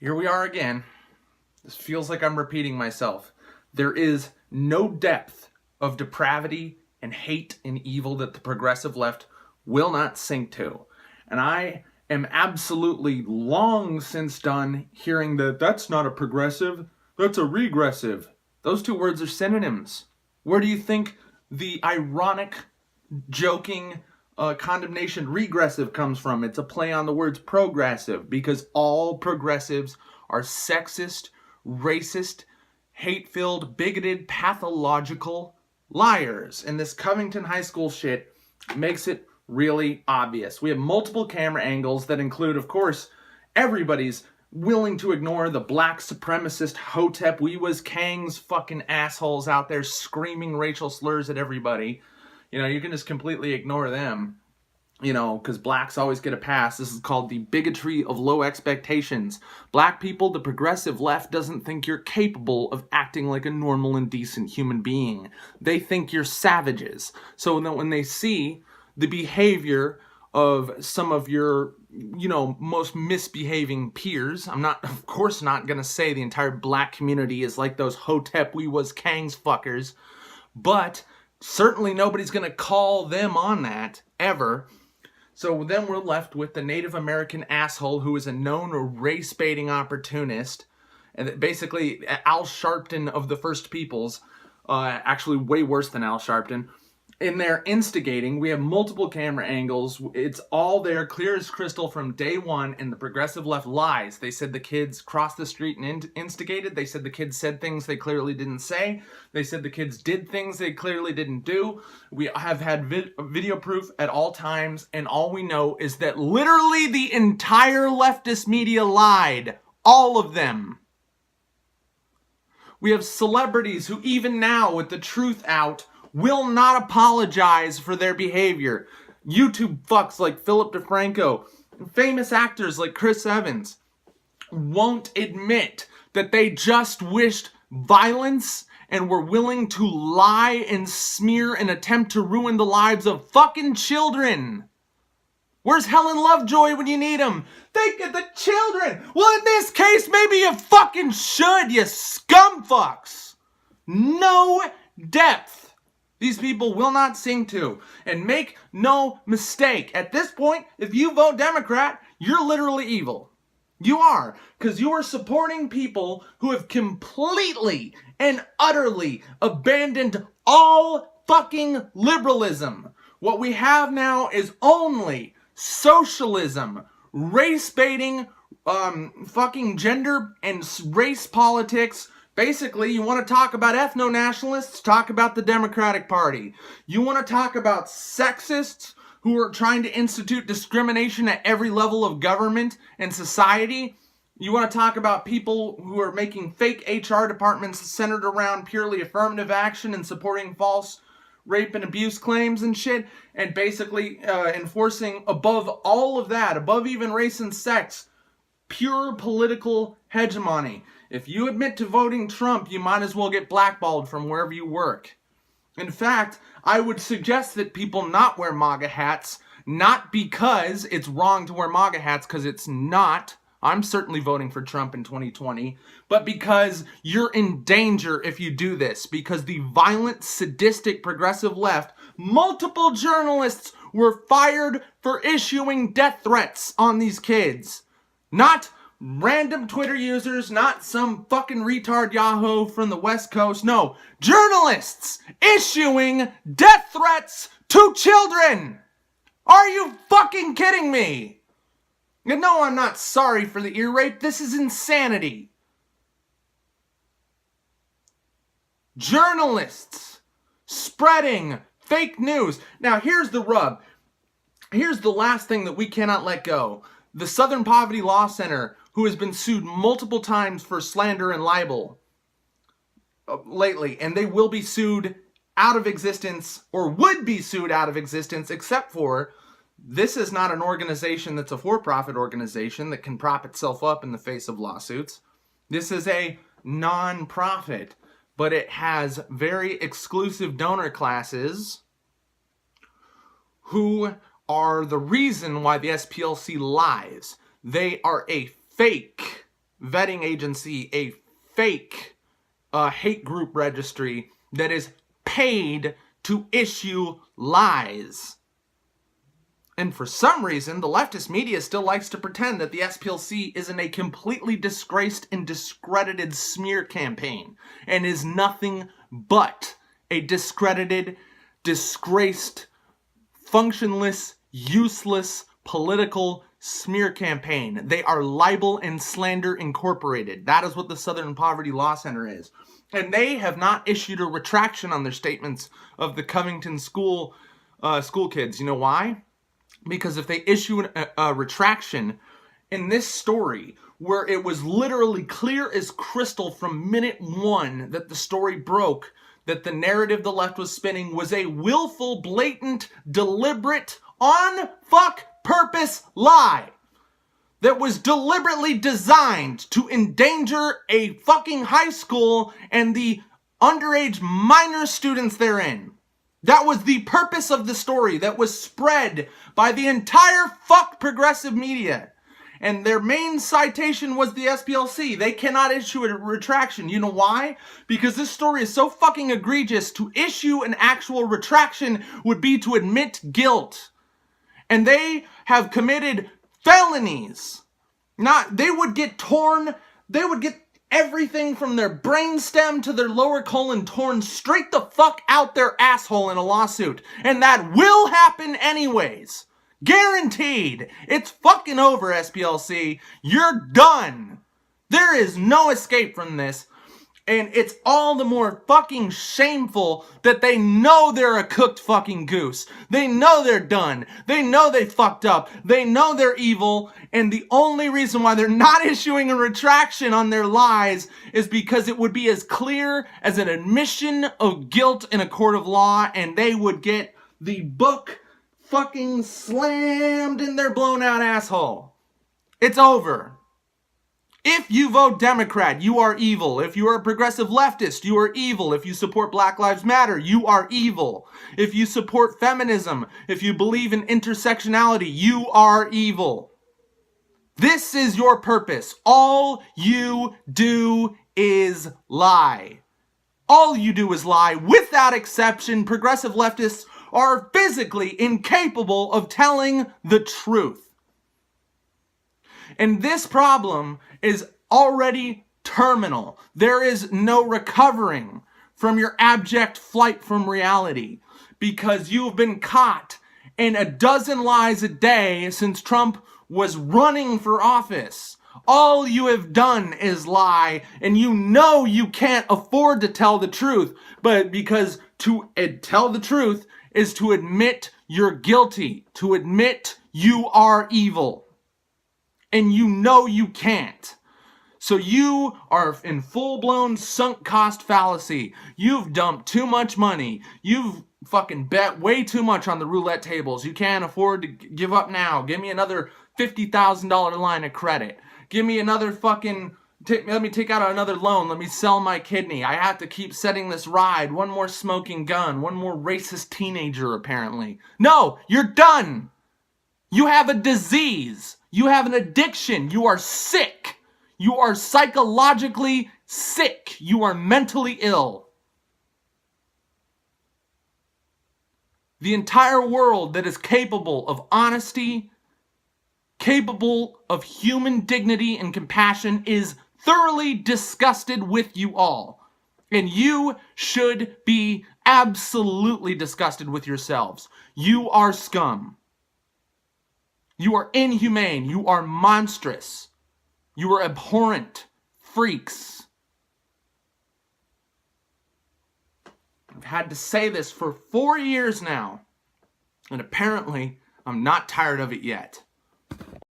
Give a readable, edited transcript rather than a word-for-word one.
Here we are again. This feels like I'm repeating myself. There is no depth of depravity and hate and evil that the progressive left will not sink to. And I am absolutely long since done hearing that that's not a progressive, that's a regressive. Those two words are synonyms. Where do you think the ironic, joking condemnation regressive comes from? It's a play on the words progressive, because all progressives are sexist, racist, hate-filled, bigoted, pathological liars. And this Covington High School shit makes it really obvious. We have multiple camera angles that include, of course, everybody's willing to ignore the black supremacist Hotep we was Kang's fucking assholes out there screaming racial slurs at everybody. You can just completely ignore them, because blacks always get a pass. This is called the bigotry of low expectations. Black people, the progressive left doesn't think you're capable of acting like a normal and decent human being. They think you're savages. So that when they see the behavior of some of your, most misbehaving peers, I'm not, of course, not going to say the entire black community is like those Hotep we was Kang's fuckers, but certainly nobody's going to call them on that, ever. So then we're left with the Native American asshole who is a known race-baiting opportunist, and basically Al Sharpton of the First Peoples, actually way worse than Al Sharpton. In their instigating, we have multiple camera angles. It's all there, clear as crystal from day one, and the progressive left lies. They said the kids crossed the street and instigated. They said the kids said things they clearly didn't say. They said the kids did things they clearly didn't do. We have had video proof at all times, and all we know is that literally the entire leftist media lied. All of them. We have celebrities who even now, with the truth out, will not apologize for their behavior. YouTube fucks like Philip DeFranco, famous actors like Chris Evans, won't admit that they just wished violence and were willing to lie and smear and attempt to ruin the lives of fucking children. Where's Helen Lovejoy when you need them? Think of the children. Well, in this case, maybe you fucking should, you scumfucks. No depth. These people will not sing to. And make no mistake, at this point, if you vote Democrat, you're literally evil. You are. Because you are supporting people who have completely and utterly abandoned all fucking liberalism. What we have now is only socialism, race-baiting, fucking gender and race politics. Basically, you want to talk about ethno-nationalists, talk about the Democratic Party. You want to talk about sexists who are trying to institute discrimination at every level of government and society. You want to talk about people who are making fake HR departments centered around purely affirmative action and supporting false rape and abuse claims and shit, and basically enforcing above all of that, above even race and sex, pure political hegemony. If you admit to voting Trump, you might as well get blackballed from wherever you work. In fact, I would suggest that people not wear MAGA hats, not because it's wrong to wear MAGA hats, because it's not. I'm certainly voting for Trump in 2020, but because you're in danger if you do this, because the violent, sadistic, progressive left, multiple journalists were fired for issuing death threats on these kids. Not random Twitter users, not some fucking retard Yahoo from the West Coast. No, journalists issuing death threats to children. Are you fucking kidding me? And no, I'm not sorry for the ear rape. This is insanity. Journalists spreading fake news. Now, here's the rub. Here's the last thing that we cannot let go. The Southern Poverty Law Center, who has been sued multiple times for slander and libel lately, and they will be sued out of existence, or would be sued out of existence, except for this is not an organization that's a for-profit organization that can prop itself up in the face of lawsuits. This is a non-profit, but it has very exclusive donor classes who are the reason why the SPLC lies. They are a fake vetting agency, a fake hate group registry that is paid to issue lies. And for some reason, the leftist media still likes to pretend that the SPLC isn't a completely disgraced and discredited smear campaign and is nothing but a discredited, disgraced, functionless, useless political smear campaign. They are Libel and Slander Incorporated. That is what the Southern Poverty Law Center is. And they have not issued a retraction on their statements of the Covington school kids. You know why? Because if they issue a retraction in this story, where it was literally clear as crystal from minute one that the story broke, that the narrative the left was spinning was a willful, blatant, deliberate, on fuck purpose lie that was deliberately designed to endanger a fucking high school and the underage minor students therein. That was the purpose of the story that was spread by the entire fuck progressive media. And their main citation was the SPLC. They cannot issue a retraction. You know why? Because this story is so fucking egregious. To issue an actual retraction would be to admit guilt. And they have committed felonies. They would get everything from their brainstem to their lower colon torn straight the fuck out their asshole in a lawsuit. And that will happen anyways. Guaranteed. It's fucking over, SPLC. You're done. There is no escape from this. And it's all the more fucking shameful that they know they're a cooked fucking goose. They know they're done. They know they fucked up. They know they're evil. And the only reason why they're not issuing a retraction on their lies is because it would be as clear as an admission of guilt in a court of law, and they would get the book fucking slammed in their blown out asshole. It's over. If you vote Democrat, you are evil. If you are a progressive leftist, you are evil. If you support Black Lives Matter, you are evil. If you support feminism, if you believe in intersectionality, you are evil. This is your purpose. All you do is lie. All you do is lie. Without exception, progressive leftists are physically incapable of telling the truth. And this problem is already terminal. There is no recovering from your abject flight from reality because you've been caught in a dozen lies a day since Trump was running for office. All you have done is lie, and you know you can't afford to tell the truth, but because to tell the truth is to admit you're guilty, to admit you are evil. And you know you can't. So you are in full-blown sunk cost fallacy. You've dumped too much money. You've fucking bet way too much on the roulette tables. You can't afford to give up now. Give me another $50,000 line of credit. Give me another fucking... let me take out another loan. Let me sell my kidney. I have to keep setting this ride. One more smoking gun. One more racist teenager, apparently. No, you're done. You have a disease. You have an addiction. You are sick. You are psychologically sick. You are mentally ill. The entire world that is capable of honesty, capable of human dignity and compassion is thoroughly disgusted with you all. And you should be absolutely disgusted with yourselves. You are scum. You are inhumane. You are monstrous. You are abhorrent freaks. I've had to say this for 4 years now, and apparently I'm not tired of it yet.